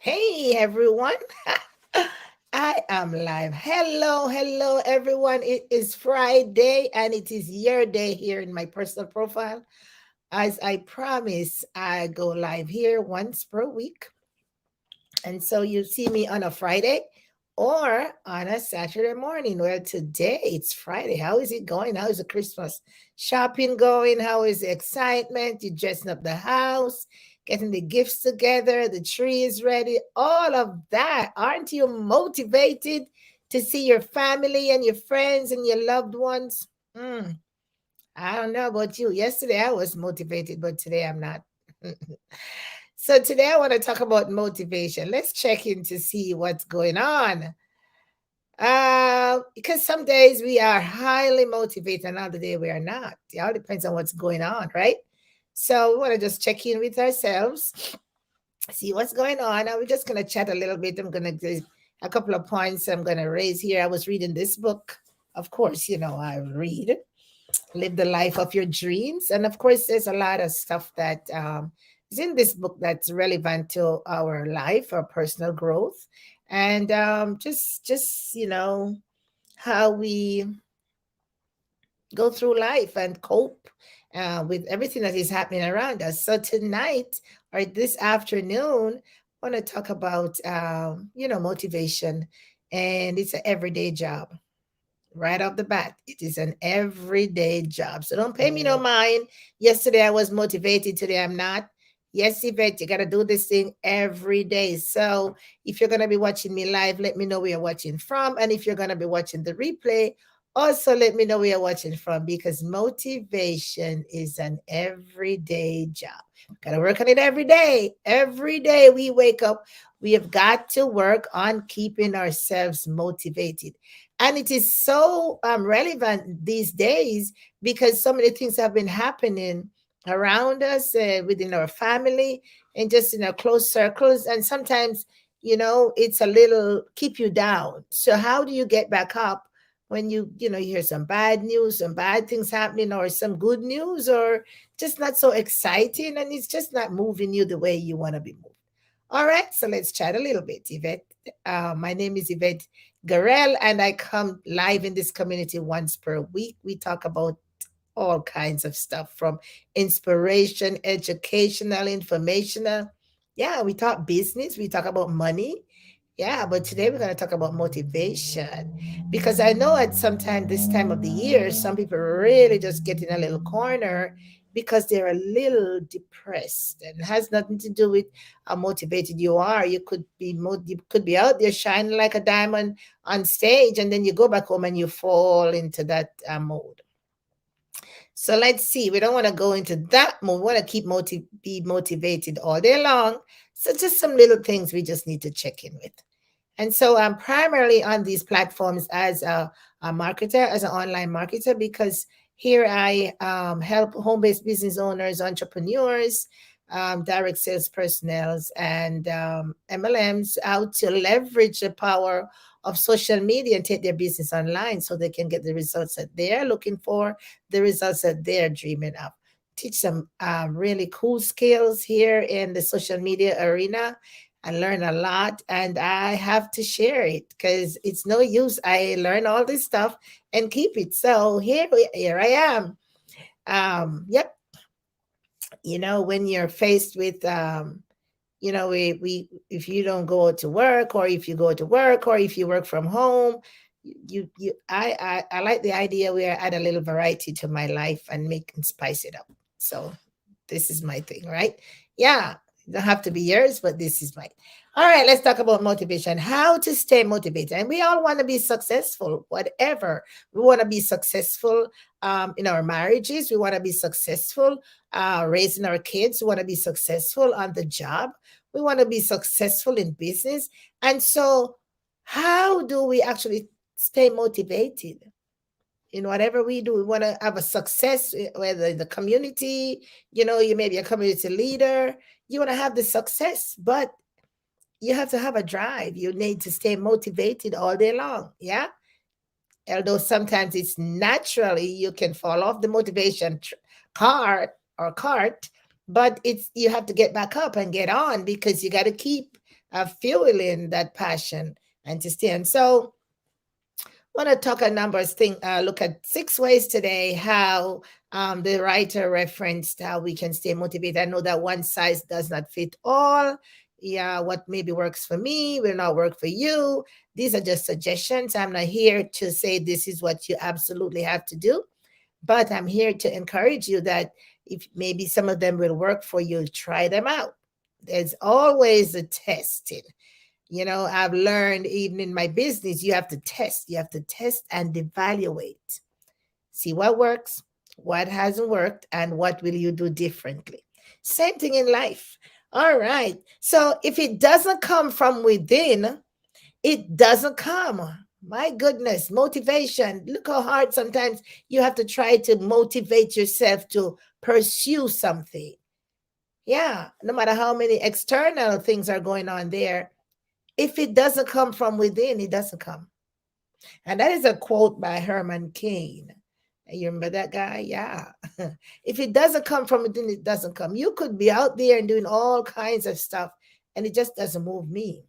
Hey everyone. I am live. Hello everyone. It is Friday and it is your day here in my personal profile. As I promise, I go live here once per week. And so you see me on a Friday or on a Saturday morning. Well, today it's Friday. How is it going? How is the Christmas shopping going? How is the excitement? You dressing up the house, getting the gifts together, the tree is ready, all of that. Aren't you motivated to see your family and your friends and your loved ones? Mm, I don't know about you. Yesterday I was motivated, but today I'm not. So today I want to talk about motivation. Let's check in to see what's going on. Because some days we are highly motivated, and other day we are not. It all depends on what's going on, right? So we want to just check in with ourselves, see what's going on, and we're just gonna chat a little bit. I'm gonna do a couple of points I'm gonna raise here. I was reading this book. Of course, I read Live the Life of Your Dreams. And of course, there's a lot of stuff that is in this book that's relevant to our life, our personal growth, and just how we go through life and cope with everything that is happening around us. So tonight or this afternoon, I want to talk about motivation, and it's an everyday job right off the bat. It is an everyday job. So don't pay me no mind. Yesterday I was motivated, today I'm not. Yes, Yvette, you got to do this thing every day. So if you're going to be watching me live, let me know where you're watching from. And if you're going to be watching the replay, also let me know where you're watching from, because motivation is an everyday job. Got to work on it every day. Every day we wake up, we have got to work on keeping ourselves motivated. And it is so relevant these days because so many things have been happening around us, within our family, and just in our close circles. And sometimes, it's a little keep you down. So how do you get back up when you hear some bad news, some bad things happening, or some good news, or just not so exciting, and it's just not moving you the way you want to be moved? All right, so let's chat a little bit, Yvette. My name is Yvette Garel, and I come live in this community once per week. We talk about all kinds of stuff, from inspiration, educational, informational. Yeah, we talk business, we talk about money. Yeah, but today we're going to talk about motivation, because I know at some time this time of the year, some people really just get in a little corner because they're a little depressed, and it has nothing to do with how motivated you are. You could be out there shining like a diamond on stage, and then you go back home and you fall into that mode. So let's see. We don't want to go into that mode. We want to be motivated all day long. So just some little things we just need to check in with. And so I'm primarily on these platforms as a marketer, as an online marketer, because here I help home-based business owners, entrepreneurs, direct sales personnel, and MLMs out to leverage the power of social media and take their business online so they can get the results that they're looking for, the results that they're dreaming of. Teach some really cool skills here in the social media arena. I learn a lot, and I have to share it because it's no use. I learn all this stuff and keep it. So here I am. Yep. When you're faced with, we if you don't go to work, or if you go to work, or if you work from home, I like the idea where I add a little variety to my life and make and spice it up. So this is my thing, right? Yeah, it don't have to be yours, but this is mine. All right, let's talk about motivation. How to stay motivated. And we all want to be successful, whatever. We want to be successful in our marriages. We want to be successful raising our kids. We want to be successful on the job. We want to be successful in business. And so, how do we actually stay motivated? In whatever we do, we want to have a success, whether in the community, you may be a community leader, you want to have the success, but you have to have a drive. You need to stay motivated all day long. Yeah. Although sometimes it's naturally you can fall off the motivation cart or cart, but you have to get back up and get on, because you got to keep fueling that passion and to stay. And so want to talk a numbers thing. Look at 6 ways today how the writer referenced how we can stay motivated. I know that one size does not fit all. Yeah, what maybe works for me will not work for you. These are just suggestions. I'm not here to say this is what you absolutely have to do, but I'm here to encourage you that if maybe some of them will work for you, try them out. There's always a testing. I've learned even in my business, you have to test and evaluate. See what works, what hasn't worked, and what will you do differently. Same thing in life. All right. So if it doesn't come from within, it doesn't come. My goodness, motivation. Look how hard sometimes you have to try to motivate yourself to pursue something. Yeah, no matter how many external things are going on there, if it doesn't come from within, it doesn't come. And that is a quote by Herman Cain. You remember that guy? Yeah. If it doesn't come from within, it doesn't come. You could be out there and doing all kinds of stuff, and it just doesn't move me.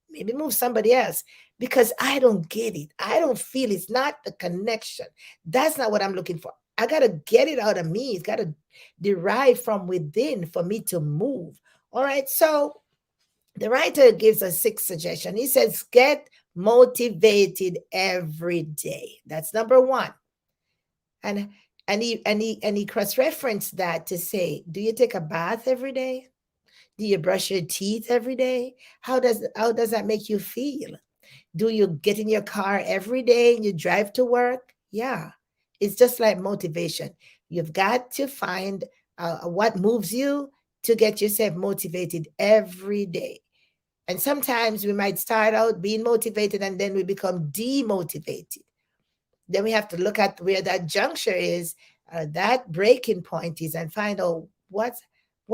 Maybe move somebody else because I don't get it. I don't feel it's not the connection. That's not what I'm looking for. I got to get it out of me. It's got to derive from within for me to move. All right. So the writer gives us 6 suggestions. He says, get motivated every day. That's number one. And he cross-referenced that to say, do you take a bath every day? Do you brush your teeth every day? How does that make you feel? Do you get in your car every day and you drive to work? Yeah. It's just like motivation. You've got to find what moves you to get yourself motivated every day. And sometimes we might start out being motivated and then we become demotivated. Then we have to look at where that juncture is, that breaking point is, and find out what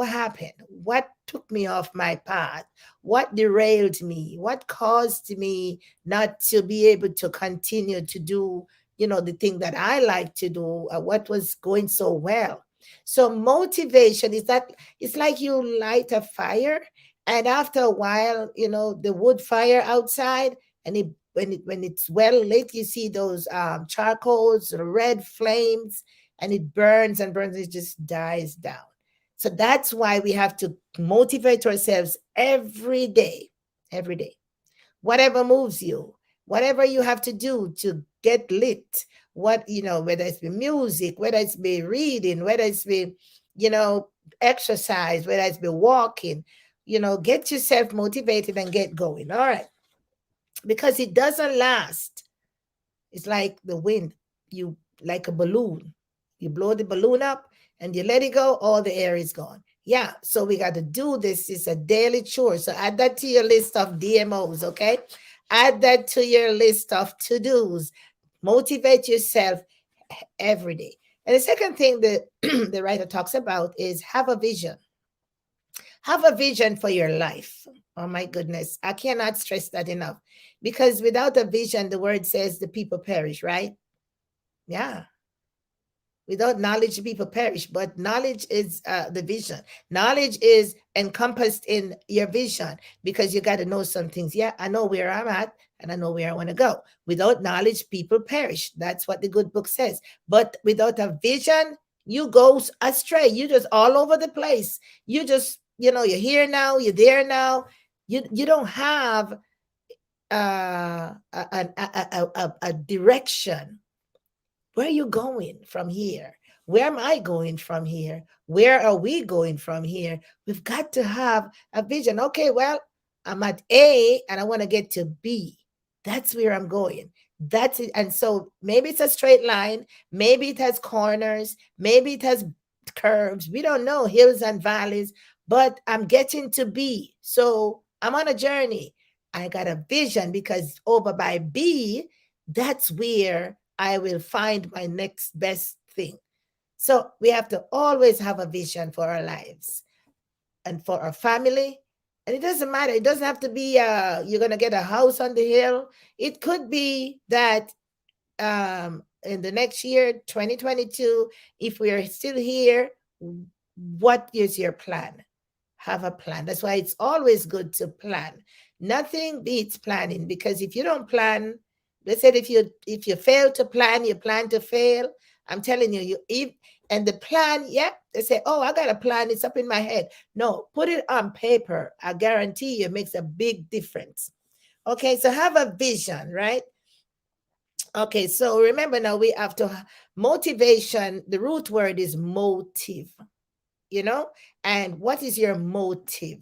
happened, what took me off my path, what derailed me, what caused me not to be able to continue to do, the thing that I like to do, what was going so well. So motivation is that it's like you light a fire, and after a while, the wood fire outside, and when it's well lit, you see those charcoals, the red flames, and it burns and burns, it just dies down. So that's why we have to motivate ourselves every day, every day. Whatever moves you, whatever you have to do to get lit, whether it's be music, whether it's be reading, whether it's be, you know, exercise, whether it's be walking, get yourself motivated and get going. All right. Because it doesn't last. It's like the wind. You like a balloon. You blow the balloon up and you let it go, all the air is gone. Yeah, so we got to do this. It's a daily chore. So add that to your list of DMOs, okay? Add that to your list of to-dos. Motivate yourself every day. And the second thing that the writer talks about is have a vision. Have a vision for your life. Oh my goodness. I cannot stress that enough. Because without a vision, the word says the people perish, right? Yeah. Without knowledge, people perish. But knowledge is the vision. Knowledge is encompassed in your vision because you got to know some things. Yeah, I know where I'm at and I know where I want to go. Without knowledge, people perish. That's what the good book says. But without a vision, you go astray. You just all over the place. You just, you're here now, you're there now. You don't have a direction. Where are you going from here? Where am I going from here? Where are we going from here? We've got to have a vision. Okay, well, I'm at A and I want to get to B. That's where I'm going. That's it. And so maybe it's a straight line. Maybe it has corners. Maybe it has curves. We don't know, hills and valleys, but I'm getting to B. So I'm on a journey. I got a vision because over by B, that's where I will find my next best thing. So we have to always have a vision for our lives and for our family. And it doesn't matter. It doesn't have to be you're going to get a house on the hill. It could be that in the next year, 2022, if we are still here, what is your plan? have a plan. That's why it's always good to plan. Nothing beats planning, because if you don't plan, they said if you fail to plan, you plan to fail. I'm telling you, and the plan, yeah, they say, oh, I got a plan, it's up in my head. No, put it on paper. I guarantee you it makes a big difference. Okay, so have a vision, right? Okay, so remember now we have to motivation. The root word is motive, you know? And what is your motive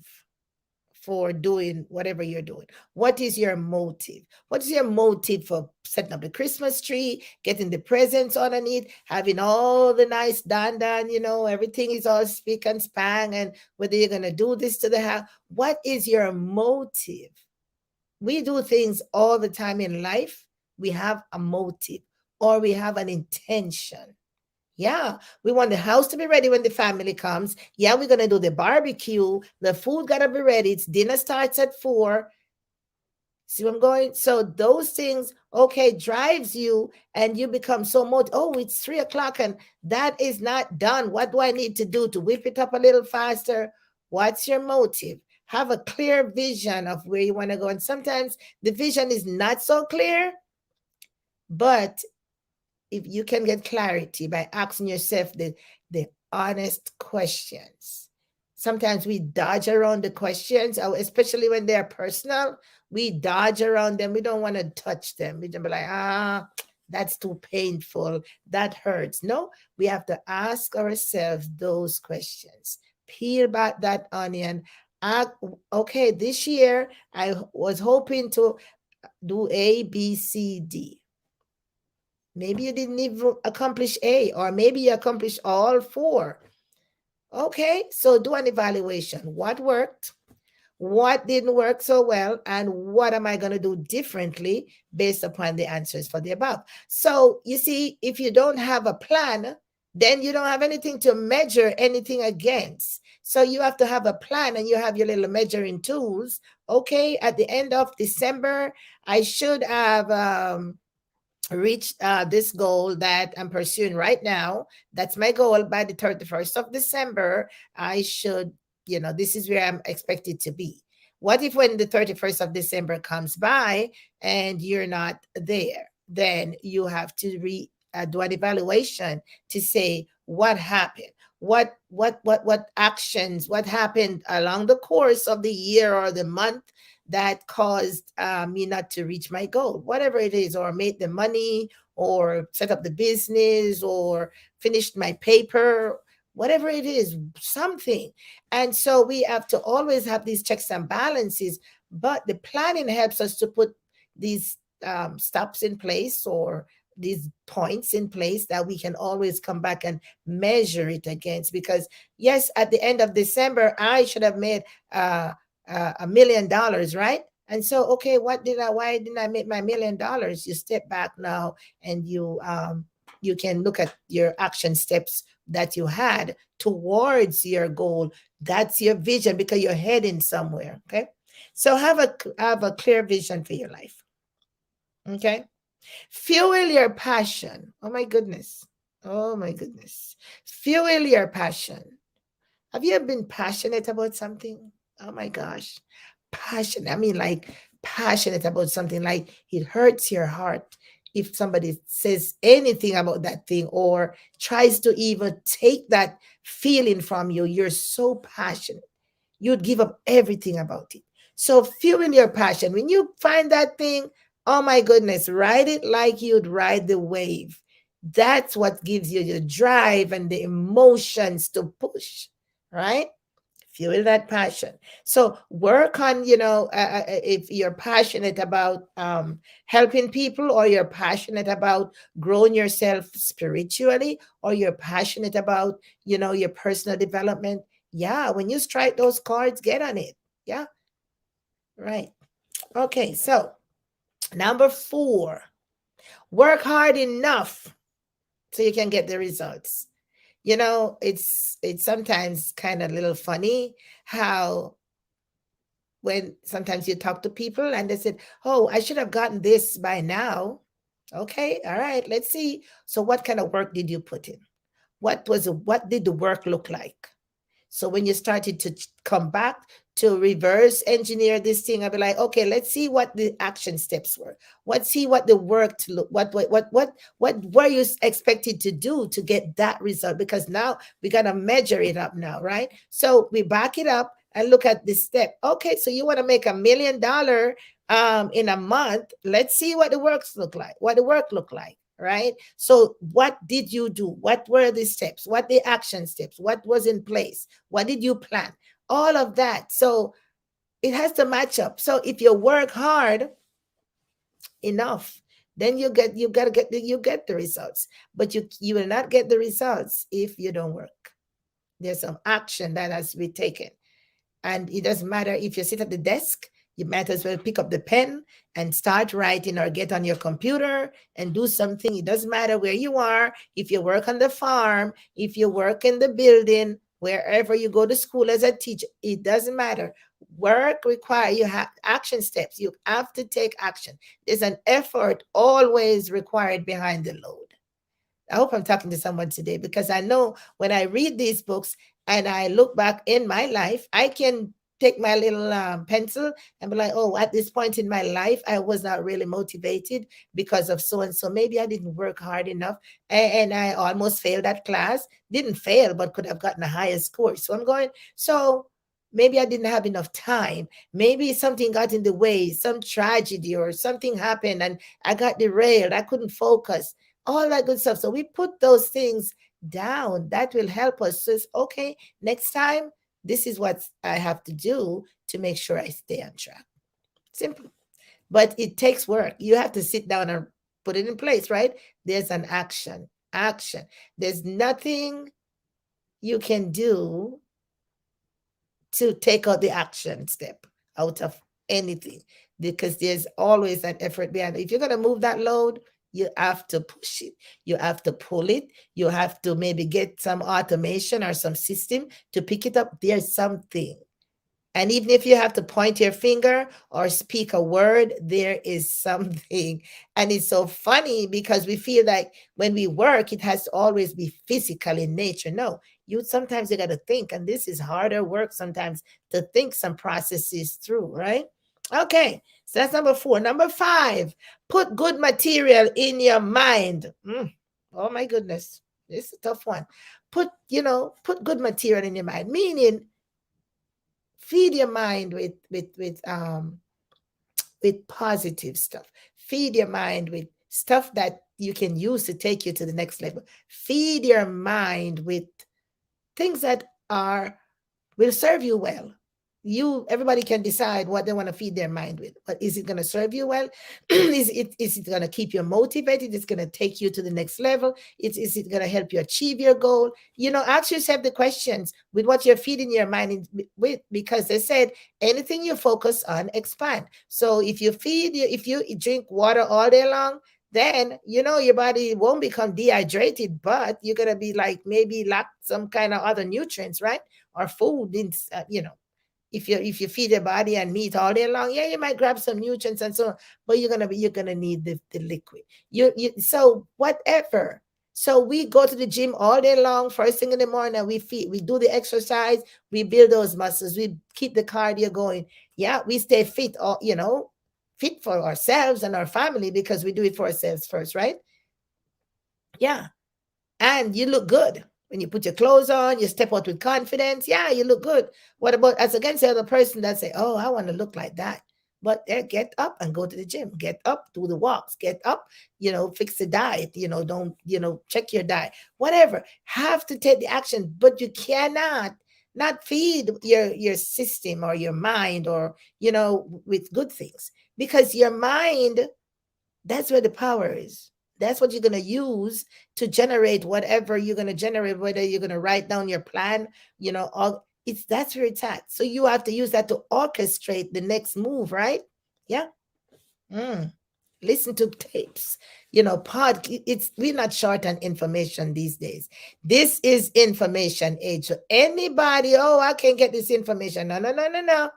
for doing whatever you're doing? What is your motive? What is your motive for setting up the Christmas tree, getting the presents underneath, having all the nice dandan, everything is all spick and span, and whether you're going to do this to the house? What is your motive? We do things all the time in life. We have a motive, or we have an intention. Yeah, we want the house to be ready when the family comes. Yeah, we're going to do the barbecue. The food got to be ready. It's dinner starts at 4. See where I'm going? So those things, okay, drives you, and you become so motivated. Oh, it's 3 o'clock and that is not done. What do I need to do to whip it up a little faster? What's your motive? Have a clear vision of where you want to go. And sometimes the vision is not so clear, but if you can get clarity by asking yourself the honest questions. Sometimes we dodge around the questions, especially when they're personal. We dodge around them. We don't want to touch them. We just be like, that's too painful. That hurts. No, we have to ask ourselves those questions. Peel back that onion. Okay, this year I was hoping to do A, B, C, D. Maybe you didn't even accomplish A, or maybe you accomplished all 4. Okay, so do an evaluation. What worked? What didn't work so well? And what am I going to do differently based upon the answers for the above? So you see, if you don't have a plan, then you don't have anything to measure anything against. So you have to have a plan, and you have your little measuring tools. Okay, at the end of December, I should have reach this goal that I'm pursuing right now. That's my goal. By the 31st of December, I should, this is where I'm expected to be. What if when the 31st of December comes by and you're not there? Then you have to do an evaluation to say what happened. What actions, what happened along the course of the year or the month that caused me not to reach my goal, whatever it is, or made the money, or set up the business, or finished my paper, whatever it is, something. And so we have to always have these checks and balances, but the planning helps us to put these stops in place, or these points in place that we can always come back and measure it against. Because yes, at the end of December, I should have made $1 million, right? And so, okay, why didn't I make my $1 million? You step back now, and you can look at your action steps that you had towards your goal. That's your vision, because you're heading somewhere. Okay, so have a clear vision for your life. Okay, fuel your passion. Oh my goodness. Oh my goodness. Fuel your passion. Have you ever been passionate about something? Oh my gosh. Passionate. I mean, like passionate about something, like it hurts your heart if somebody says anything about that thing, or tries to even take that feeling from you. You're so passionate. You'd give up everything about it. So fuel your passion. When you find that thing, oh my goodness, ride it like you'd ride the wave. That's what gives you the drive and the emotions to push, right? Fuel that passion. So work on, if you're passionate about helping people, or you're passionate about growing yourself spiritually, or you're passionate about, your personal development. Yeah, when you strike those cards, get on it. Yeah, right. Okay, so number 4, work hard enough so you can get the results. It's sometimes kind of a little funny how when sometimes you talk to people and they said, oh, I should have gotten this by now. Okay, all right, let's see. So what kind of work did you put in? What did the work look like? So when you started to come back to reverse engineer this thing, I'll be like, okay, let's see what the action steps were. Let's see what the work to look, what were you expected to do to get that result? Because now we gotta measure it up now, right? So we back it up and look at this step. Okay, so you want to make $1 million in a month. Let's see what the works look like, what the work look like, right? So what did you do? What were the steps? What the action steps? What was in place? What did you plan? All of that. So it has to match up. So if you work hard enough, then you gotta get the results. But you will not get the results if you don't work. There's some action that has to be taken. And it doesn't matter if you sit at the desk, you might as well pick up the pen and start writing, or get on your computer and do something. It doesn't matter where you are. If you work on the farm, if you work in the building, wherever you go to school as a teacher, it doesn't matter. Work require you have action steps. You have to take action. There's an effort always required behind the load. I hope I'm talking to someone today, because I know when I read these books and I look back in my life, I can take my little pencil and be like, oh, at this point in my life, I was not really motivated because of so and so. Maybe I didn't work hard enough, and I almost failed that class. Didn't fail, but could have gotten a higher score. So I'm going, so maybe I didn't have enough time. Maybe something got in the way, some tragedy or something happened and I got derailed. I couldn't focus, all that good stuff. So we put those things down. That will help us. So it's okay, next time, this is what I have to do to make sure I stay on track. Simple. But it takes work. You have to sit down and put it in place, right? There's an action. Action. There's nothing you can do to take out the action step out of anything, because there's always an effort behind it. If you're going to move that load, you have to push it, you have to pull it, you have to maybe get some automation or some system to pick it up. There's something. And even if you have to point your finger or speak a word, there is something. And it's so funny because we feel like when we work, it has to always be physical in nature. No, sometimes you got to think, and this is harder work sometimes, to think some processes through, right? Okay, so that's number 4. Number 5, put good material in your mind. Oh my goodness, this is a tough one. Put good material in your mind, meaning feed your mind with positive stuff. Feed your mind with stuff that you can use to take you to the next level. Feed your mind with things that will serve you well. Everybody can decide what they want to feed their mind with, but is it going to serve you well? is it going to keep you motivated? It's going to take you to the next level. Is it going to help you achieve your goal? Ask yourself the questions with what you're feeding your mind with, because they said anything you focus on expand. So if you drink water all day long, then your body won't become dehydrated, but you're going to be like maybe lack some kind of other nutrients, right? Or food in, if you feed your body and meat all day long, yeah, you might grab some nutrients and so on, but you're gonna need the liquid. So whatever. So we go to the gym all day long, first thing in the morning, and we do the exercise, we build those muscles, we keep the cardio going. Yeah, we stay fit, or fit for ourselves and our family, because we do it for ourselves first, right? Yeah. And you look good. When you put your clothes on, you step out with confidence. Yeah, you look good. What about as against the other person that say, oh, I want to look like that? But get up and go to the gym. Get up, do the walks. Get up, fix the diet. Don't, check your diet. Whatever. Have to take the action. But you cannot not feed your system or your mind, or, with good things. Because your mind, that's where the power is. That's what you're going to use to generate whatever you're going to generate, whether you're going to write down your plan, that's where it's at. So you have to use that to orchestrate the next move, right? Yeah. Listen to tapes, we're not short on information these days. This is information age. So anybody, oh, I can get this information. No, no, no, no, no.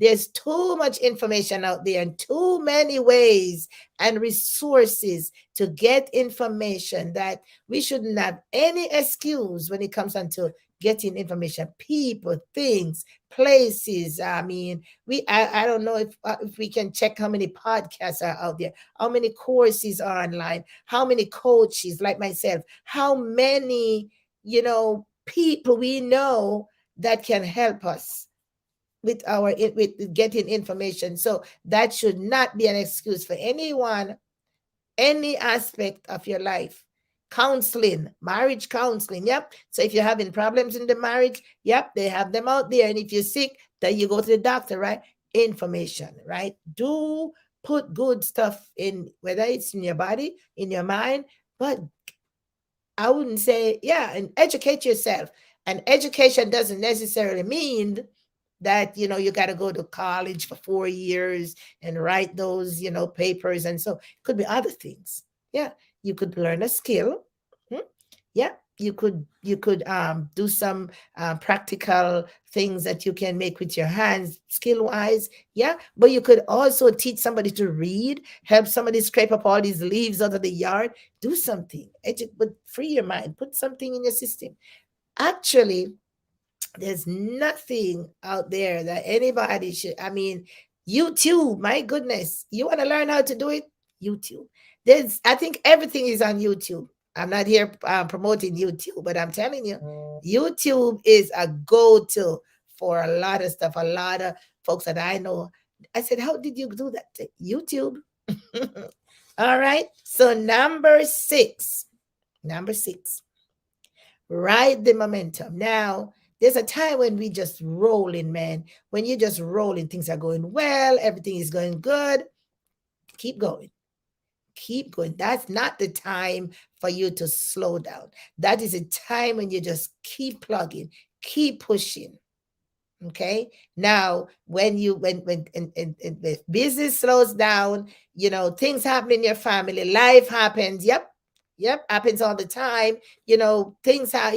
There's too much information out there and too many ways and resources to get information that we shouldn't have any excuse when it comes on to getting information, people, things, places. I mean, I don't know if we can check how many podcasts are out there, how many courses are online, how many coaches like myself, how many, people we know that can help us with getting information. So that should not be an excuse for anyone, any aspect of your life. Counseling, marriage counseling. Yep. So if you're having problems in the marriage, yep, they have them out there. And if you're sick, then you go to the doctor, right? Information, right? Do put good stuff in, whether it's in your body, in your mind, but I wouldn't say, yeah, and educate yourself. And education doesn't necessarily mean that, you got to go to college for 4 years and write those, papers. And so it could be other things. Yeah. You could learn a skill. Hmm? Yeah. You could do some practical things that you can make with your hands, skill wise. Yeah. But you could also teach somebody to read, help somebody scrape up all these leaves out of the yard. Do something, but free your mind, put something in your system. Actually, there's nothing out there that anybody should. I mean, YouTube, my goodness, you want to learn how to do it? YouTube. I think everything is on YouTube. I'm not here promoting YouTube, but I'm telling you, YouTube is a go to for a lot of stuff. A lot of folks that I know. I said, how did you do that? YouTube. All right. So, number six, ride the momentum. Now, there's a time when we just rolling, man. When you're just rolling, things are going well, everything is going good. Keep going. Keep going. That's not the time for you to slow down. That is a time when you just keep plugging, keep pushing. Okay. Now, when the business slows down, things happen in your family, life happens. Yep. Yep. Happens all the time. Things have,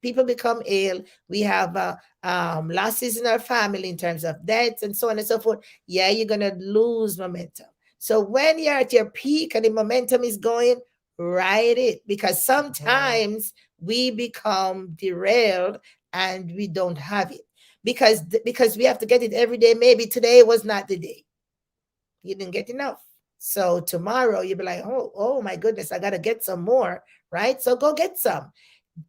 people become ill. We have losses in our family in terms of debts and so on and so forth. Yeah, you're going to lose momentum. So when you're at your peak and the momentum is going, ride it, because sometimes we become derailed and we don't have it because we have to get it every day. Maybe today was not the day. You didn't get enough. So tomorrow you'll be like, oh my goodness, I gotta get some more, right? So go get some.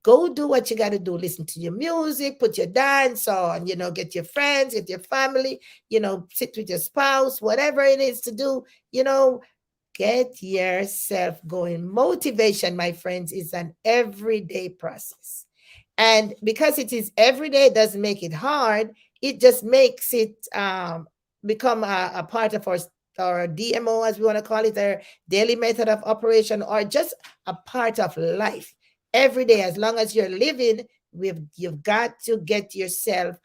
Go do what you gotta do. Listen to your music, put your dance on, get your friends, get your family, sit with your spouse, whatever it is to do, get yourself going. Motivation, my friends, is an everyday process. And because it is every day, it doesn't make it hard. It just makes it become a part of our DMO, as we want to call it, our daily method of operation, or just a part of life. Every day, as long as you're living, you've got to get yourself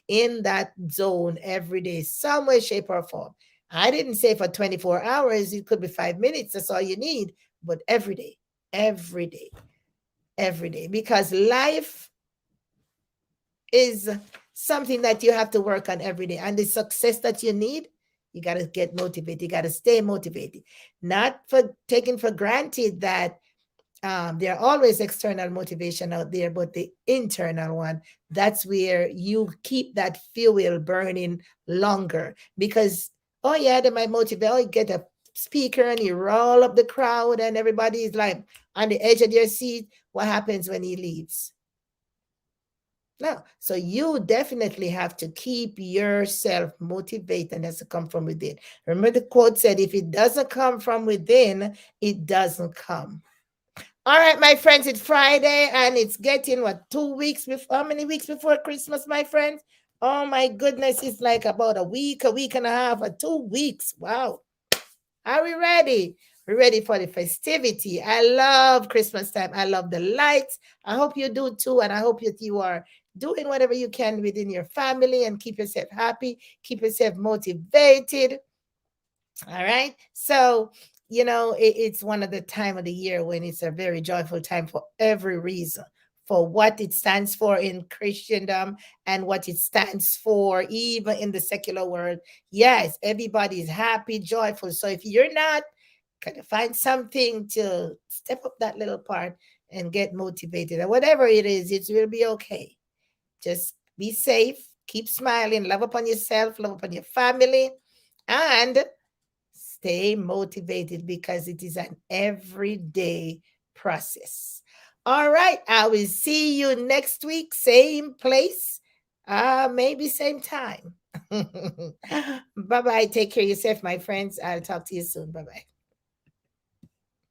in that zone every day, some way, shape, or form. I didn't say for 24 hours, it could be 5 minutes, that's all you need, but every day, every day, every day, because life is something that you have to work on every day. And the success that you need, you got to get motivated. You got to stay motivated. Not for taking for granted that there are always external motivation out there, but the internal one, that's where you keep that fuel burning longer. Because, oh yeah, they might motivate. Oh, you get a speaker and you roll up the crowd and everybody is like on the edge of their seat. What happens when he leaves? No. So you definitely have to keep yourself motivated, and that's to come from within. Remember the quote said, if it doesn't come from within, it doesn't come. All right, my friends, it's Friday and it's getting 2 weeks before, how many weeks before Christmas, my friends? Oh my goodness, it's like about a week and a half, or 2 weeks. Wow. Are we ready? We're ready for the festivity. I love Christmas time. I love the lights. I hope you do too. And I hope that you are doing whatever you can within your family and keep yourself happy, keep yourself motivated. All right. So, it's one of the time of the year when it's a very joyful time for every reason, for what it stands for in Christendom and what it stands for even in the secular world. Yes, everybody is happy, joyful. So if you're not, kind of find something to step up that little part and get motivated. And whatever it is, it will be okay. Just be safe, keep smiling, love upon yourself, love upon your family, and stay motivated because it is an everyday process. All right, I will see you next week, same place, maybe same time. Bye bye. Take care of yourself, my friends. I'll talk to you soon. Bye bye.